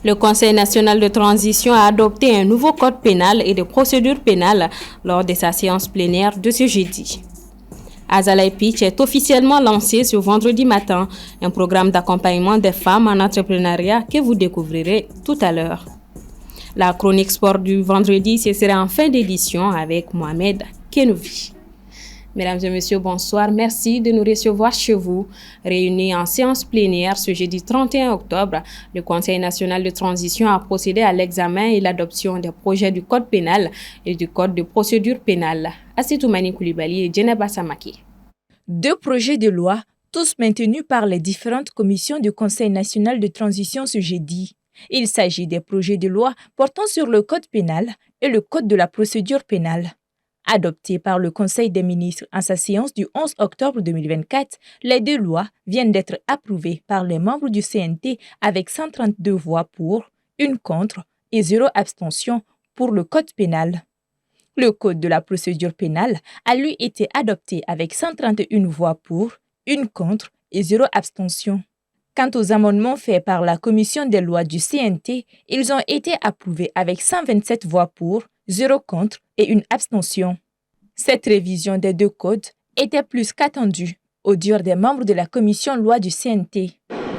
Le Conseil national de transition a adopté un nouveau code pénal et de procédure pénale lors de sa séance plénière de ce jeudi. Azalea Pitch est officiellement lancé ce vendredi matin, un programme d'accompagnement des femmes en entrepreneuriat que vous découvrirez tout à l'heure. La chronique sport du vendredi, ce sera en fin d'édition avec Mohamed Kenouvi. Mesdames et messieurs, bonsoir. Merci de nous recevoir chez vous. Réunis en séance plénière ce jeudi 31 octobre, le Conseil national de transition a procédé à l'examen et l'adoption des projets du Code pénal et du Code de procédure pénale. Assitoumani Koulibaly et Djeneba Samaki. 2 projets de loi, tous maintenus par les différentes commissions du Conseil national de transition ce jeudi. Il s'agit des projets de loi portant sur le Code pénal et le Code de la procédure pénale. Adoptés par le Conseil des ministres en sa séance du 11 octobre 2024, les 2 lois viennent d'être approuvées par les membres du CNT avec 132 voix pour, 1 contre et 0 abstention pour le Code pénal. Le Code de la procédure pénale a lui été adopté avec 131 voix pour, 1 contre et 0 abstention. Quant aux amendements faits par la Commission des lois du CNT, ils ont été approuvés avec 127 voix pour, 0 contre et 1 abstention. Cette révision des 2 codes était plus qu'attendue au dire des membres de la Commission loi du CNT.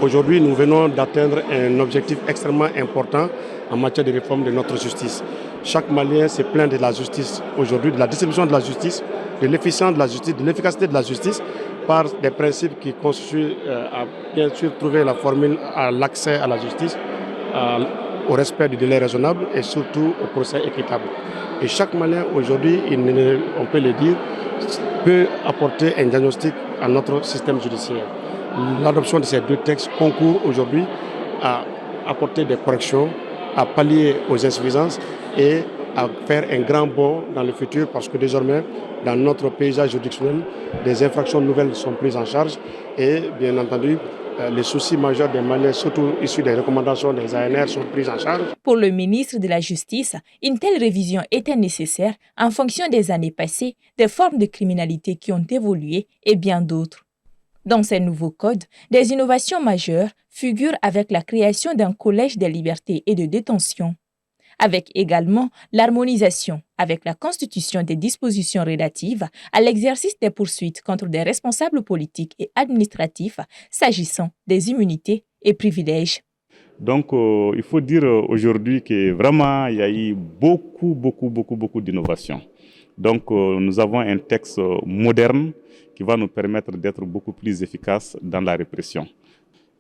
Aujourd'hui, nous venons d'atteindre un objectif extrêmement important en matière de réforme de notre justice. Chaque Malien se plaint de la justice aujourd'hui, de la distribution de la justice, de l'efficience de la justice, de l'efficacité de la justice, par des principes qui constituent à bien sûr trouver la formule à l'accès à la justice, au respect du délai raisonnable et surtout au procès équitable. Et chaque Malien aujourd'hui, on peut le dire, peut apporter un diagnostic à notre système judiciaire. L'adoption de ces 2 textes concourt aujourd'hui à apporter des corrections, à pallier aux insuffisances et à faire un grand bond dans le futur parce que désormais, dans notre paysage juridictionnel, des infractions nouvelles sont prises en charge et bien entendu, les soucis majeurs des Maliens, surtout issus des recommandations des ANR, sont pris en charge. Pour le ministre de la Justice, une telle révision était nécessaire en fonction des années passées, des formes de criminalité qui ont évolué et bien d'autres. Dans ces nouveaux codes, des innovations majeures figurent avec la création d'un collège des libertés et de détention, avec également l'harmonisation avec la constitution des dispositions relatives à l'exercice des poursuites contre des responsables politiques et administratifs s'agissant des immunités et privilèges. Donc, il faut dire aujourd'hui que vraiment, il y a eu beaucoup d'innovations. Donc, nous avons un texte moderne qui va nous permettre d'être beaucoup plus efficaces dans la répression.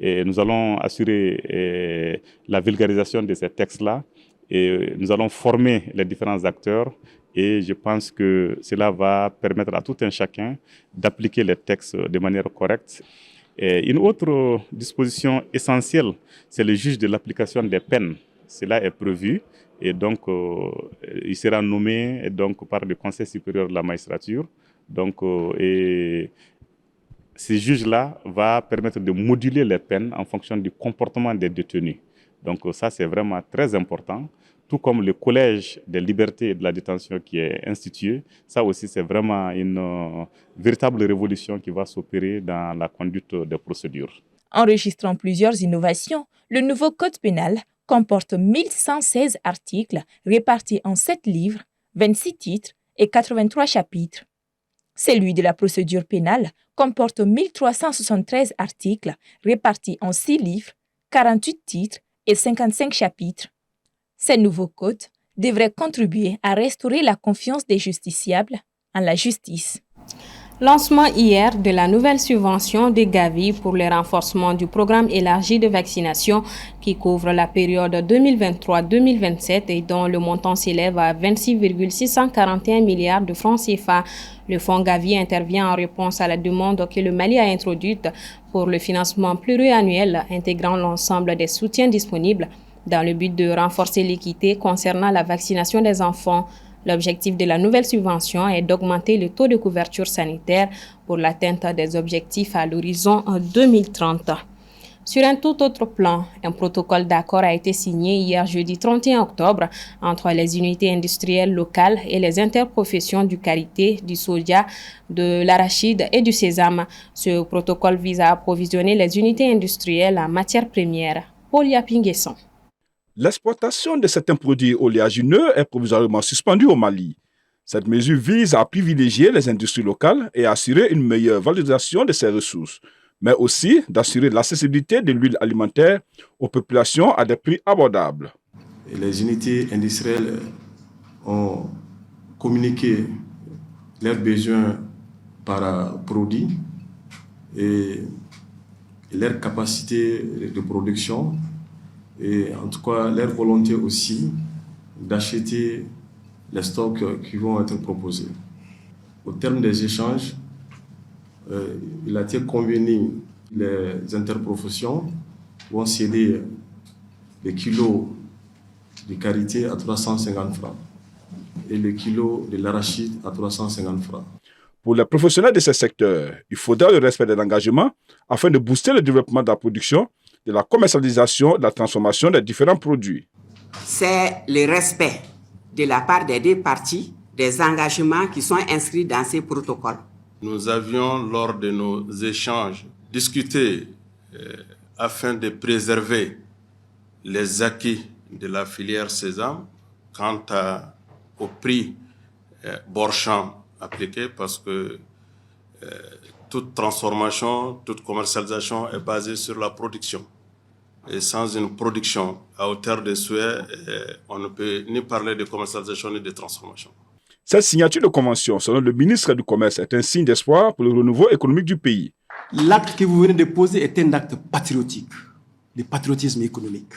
Et nous allons assurer la vulgarisation de ces textes-là. Et nous allons former les différents acteurs et je pense que cela va permettre à tout un chacun d'appliquer les textes de manière correcte. Et une autre disposition essentielle, c'est le juge de l'application des peines. Cela est prévu et donc il sera nommé donc, par le Conseil supérieur de la magistrature. Donc, et ce juge-là va permettre de moduler les peines en fonction du comportement des détenus. Donc ça, c'est vraiment très important. Tout comme le collège des libertés et de la détention qui est institué, ça aussi, c'est vraiment une véritable révolution qui va s'opérer dans la conduite des procédures. Enregistrant plusieurs innovations, le nouveau code pénal comporte 1116 articles répartis en 7 livres, 26 titres et 83 chapitres. Celui de la procédure pénale comporte 1373 articles répartis en 6 livres, 48 titres et 55 chapitres. Ces nouveaux codes devraient contribuer à restaurer la confiance des justiciables en la justice. Lancement hier de la nouvelle subvention de Gavi pour le renforcement du programme élargi de vaccination qui couvre la période 2023-2027 et dont le montant s'élève à 26,641 milliards de francs CFA. Le fonds Gavi intervient en réponse à la demande que le Mali a introduite pour le financement pluriannuel intégrant l'ensemble des soutiens disponibles dans le but de renforcer l'équité concernant la vaccination des enfants. L'objectif de la nouvelle subvention est d'augmenter le taux de couverture sanitaire pour l'atteinte des objectifs à l'horizon 2030. Sur un tout autre plan, un protocole d'accord a été signé hier jeudi 31 octobre entre les unités industrielles locales et les interprofessions du karité, du soja, de l'arachide et du sésame. Ce protocole vise à approvisionner les unités industrielles en matières premières. Paul Yapinguesson. L'exploitation de certains produits oléagineux est provisoirement suspendue au Mali. Cette mesure vise à privilégier les industries locales et à assurer une meilleure valorisation de ces ressources, mais aussi d'assurer l'accessibilité de l'huile alimentaire aux populations à des prix abordables. Les unités industrielles ont communiqué leurs besoins par produit et leur capacité de production et en tout cas leur volonté aussi d'acheter les stocks qui vont être proposés. Au terme des échanges, il a été convenu que les interprofessions vont céder les kilos de karité à 350 francs et le kilo de l'arachide à 350 francs. Pour les professionnels de ce secteur, il faudra le respect des engagements afin de booster le développement de la production, de la commercialisation, de la transformation des différents produits. C'est le respect de la part des deux parties des engagements qui sont inscrits dans ces protocoles. Nous avions, lors de nos échanges, discuté afin de préserver les acquis de la filière sésame quant au prix Borchamp appliqué, parce que toute transformation, toute commercialisation est basée sur la production. Et sans une production à hauteur de souhait, on ne peut ni parler de commercialisation ni de transformation. Cette signature de convention, selon le ministre du Commerce, est un signe d'espoir pour le renouveau économique du pays. L'acte que vous venez de poser est un acte patriotique, de patriotisme économique.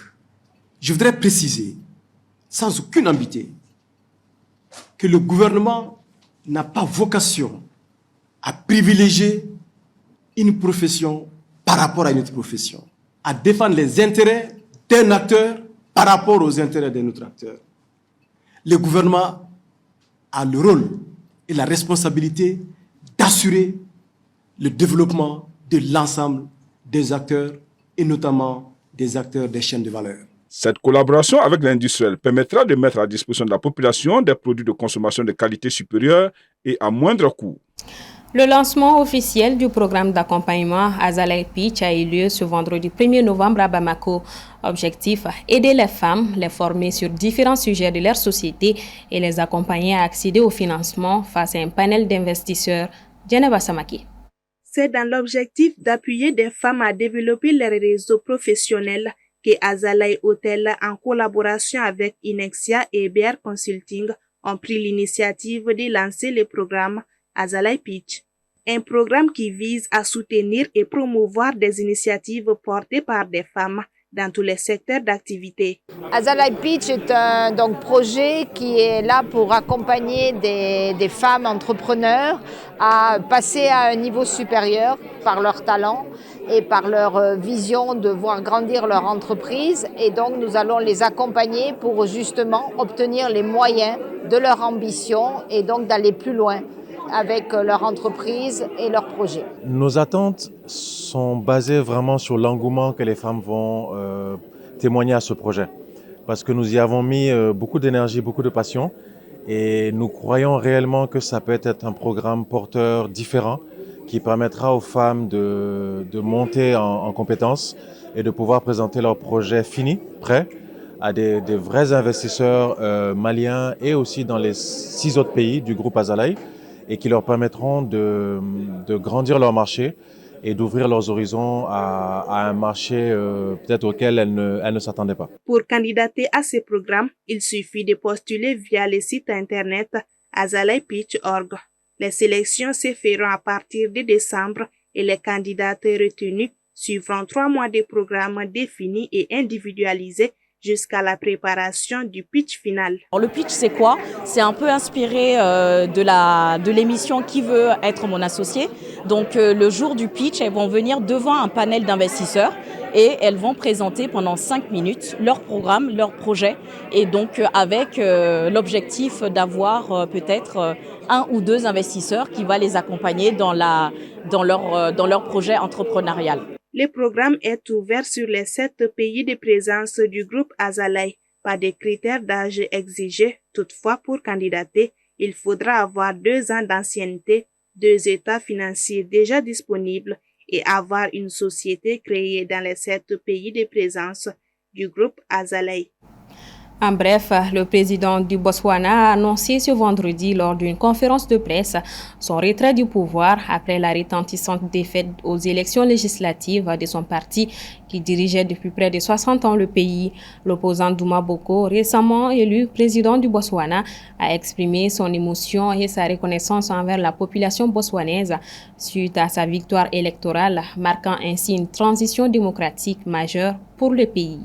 Je voudrais préciser, sans aucune ambiguïté, que le gouvernement n'a pas vocation à privilégier une profession par rapport à une autre profession, à défendre les intérêts d'un acteur par rapport aux intérêts d'un autre acteur. Le gouvernement a le rôle et la responsabilité d'assurer le développement de l'ensemble des acteurs et notamment des acteurs des chaînes de valeur. Cette collaboration avec l'industriel permettra de mettre à disposition de la population des produits de consommation de qualité supérieure et à moindre coût. Le lancement officiel du programme d'accompagnement Azalai Pitch a eu lieu ce vendredi 1er novembre à Bamako. Objectif, aider les femmes, les former sur différents sujets de leur société et les accompagner à accéder au financement face à un panel d'investisseurs. Djeneba Samaki. C'est dans l'objectif d'appuyer des femmes à développer leurs réseaux professionnels que Azalai Hotel, en collaboration avec Inexia et BR Consulting, ont pris l'initiative de lancer le programme Azalai Pitch, un programme qui vise à soutenir et promouvoir des initiatives portées par des femmes dans tous les secteurs d'activité. Azalai Pitch est un projet qui est là pour accompagner des femmes entrepreneurs à passer à un niveau supérieur par leur talent et par leur vision de voir grandir leur entreprise. Et donc nous allons les accompagner pour justement obtenir les moyens de leur ambition et donc d'aller plus loin avec leur entreprise et leurs projets. Nos attentes sont basées vraiment sur l'engouement que les femmes vont témoigner à ce projet. Parce que nous y avons mis beaucoup d'énergie, beaucoup de passion et nous croyons réellement que ça peut être un programme porteur différent qui permettra aux femmes de monter en compétences et de pouvoir présenter leurs projets finis, prêts, à des vrais investisseurs maliens et aussi dans les 6 autres pays du groupe Azalai, et qui leur permettront de grandir leur marché et d'ouvrir leurs horizons à un marché peut-être auquel elles ne s'attendaient pas. Pour candidater à ce programme, il suffit de postuler via le site internet azalaipitch.org. Les sélections se feront à partir de décembre et les candidats retenus suivront 3 mois de programme définis et individualisés jusqu'à la préparation du pitch final. Le pitch, c'est quoi? C'est un peu inspiré de l'émission Qui veut être mon associé. Donc le jour du pitch, elles vont venir devant un panel d'investisseurs et elles vont présenter pendant 5 minutes leur programme, leur projet, et donc avec l'objectif d'avoir peut-être 1 ou 2 investisseurs qui va les accompagner dans leur projet entrepreneurial. Le programme est ouvert sur les 7 pays de présence du groupe Azalai. Pas de critères d'âge exigés. Toutefois, pour candidater, il faudra avoir 2 ans d'ancienneté, 2 états financiers déjà disponibles et avoir une société créée dans les 7 pays de présence du groupe Azalai. En bref, le président du Botswana a annoncé ce vendredi lors d'une conférence de presse son retrait du pouvoir après la retentissante défaite aux élections législatives de son parti qui dirigeait depuis près de 60 ans le pays. L'opposant Duma Boko, récemment élu président du Botswana, a exprimé son émotion et sa reconnaissance envers la population botswanaise suite à sa victoire électorale, marquant ainsi une transition démocratique majeure pour le pays.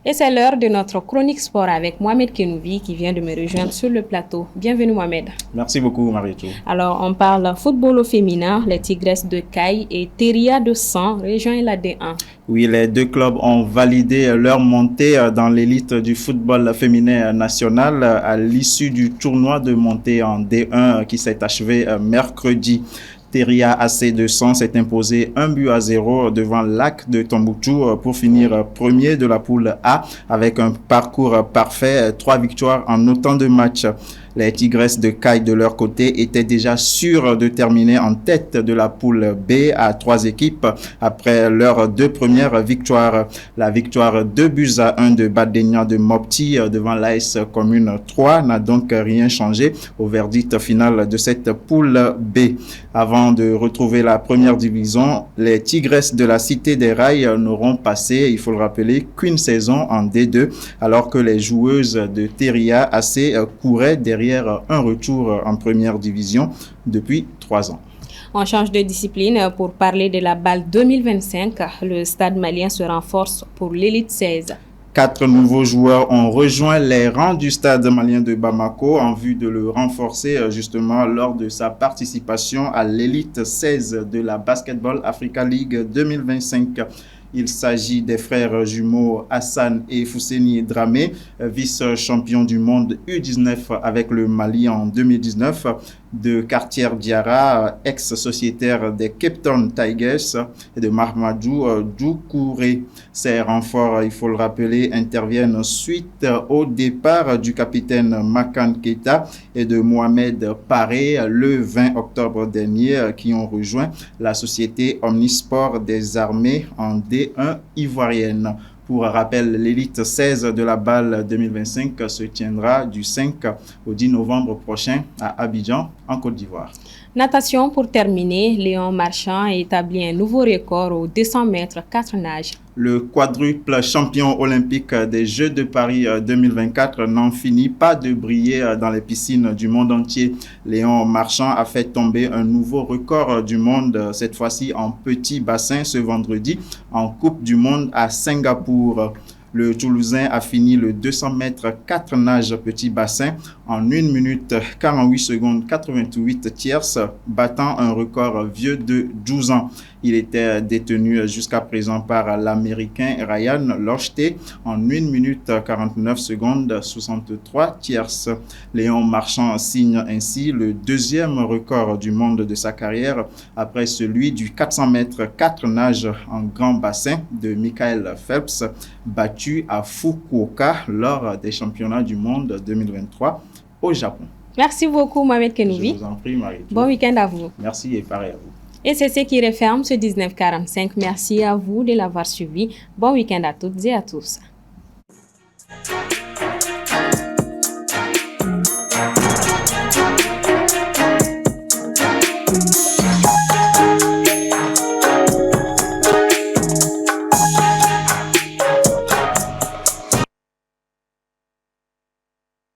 Et c'est l'heure de notre chronique sport avec Mohamed Kenouvi qui vient de me rejoindre sur le plateau. Bienvenue Mohamed. Merci beaucoup Marietou. Alors on parle football au féminin. Les Tigresses de Caille et Teria de Sang rejoignent la D1. Oui, les deux clubs ont validé leur montée dans l'élite du football féminin national à l'issue du tournoi de montée en D1 qui s'est achevé mercredi. Teria AC de Sang s'est imposé 1-0 devant l'AC de Tombouctou pour finir premier de la poule A avec un parcours parfait, 3 victoires en autant de matchs. Les Tigresses de Caille, de leur côté, étaient déjà sûres de terminer en tête de la poule B à 3 équipes après leurs 2 premières victoires. La victoire 2-1 de Badenia de Mopti devant l'AS Commune 3 n'a donc rien changé au verdict final de cette poule B. Avant de retrouver la première division, les Tigresses de la Cité des Rails n'auront passé, il faut le rappeler, qu'une saison en D2, alors que les joueuses de Teria AC couraient derrière un retour en première division depuis 3 ans. On change de discipline pour parler de la BAL 2025. Le stade malien se renforce pour l'élite 16. 4 nouveaux joueurs ont rejoint les rangs du stade malien de Bamako en vue de le renforcer justement lors de sa participation à l'élite 16 de la Basketball Africa League 2025. Il s'agit des frères jumeaux Hassan et Fousseni Dramé, vice-champions du monde U19 avec le Mali en 2019, de Cartier Diarra, ex-sociétaire des Cape Town Tigers, et de Mahmadou Doukouré. Ces renforts, il faut le rappeler, interviennent suite au départ du capitaine Makan Keita et de Mohamed Paré le 20 octobre dernier, qui ont rejoint la société Omnisport des armées en D1 ivoirienne. Pour rappel, l'élite 16 de la BAL 2025 se tiendra du 5 au 10 novembre prochain à Abidjan, en Côte d'Ivoire. Natation pour terminer, Léon Marchand a établi un nouveau record aux 200 mètres 4 nages. Le quadruple champion olympique des Jeux de Paris 2024 n'en finit pas de briller dans les piscines du monde entier. Léon Marchand a fait tomber un nouveau record du monde, cette fois-ci en petit bassin ce vendredi, en Coupe du Monde à Singapour. Le Toulousain a fini le 200 mètres 4 nages petit bassin en 1 minute 48 secondes 88 tierces, battant un record vieux de 12 ans. Il était détenu jusqu'à présent par l'Américain Ryan Lochte en 1 minute 49 secondes 63 tierces. Léon Marchand signe ainsi le 2e record du monde de sa carrière après celui du 400 mètres 4 nages en grand bassin de Michael Phelps, battu à Fukuoka lors des championnats du monde 2023 au Japon. Merci beaucoup Mohamed Kenouvi. Je vous en prie Marie. Bon week-end à vous. Merci et pareil à vous. Et c'est ce qui referme ce 1945. Merci à vous de l'avoir suivi. Bon week-end à toutes et à tous.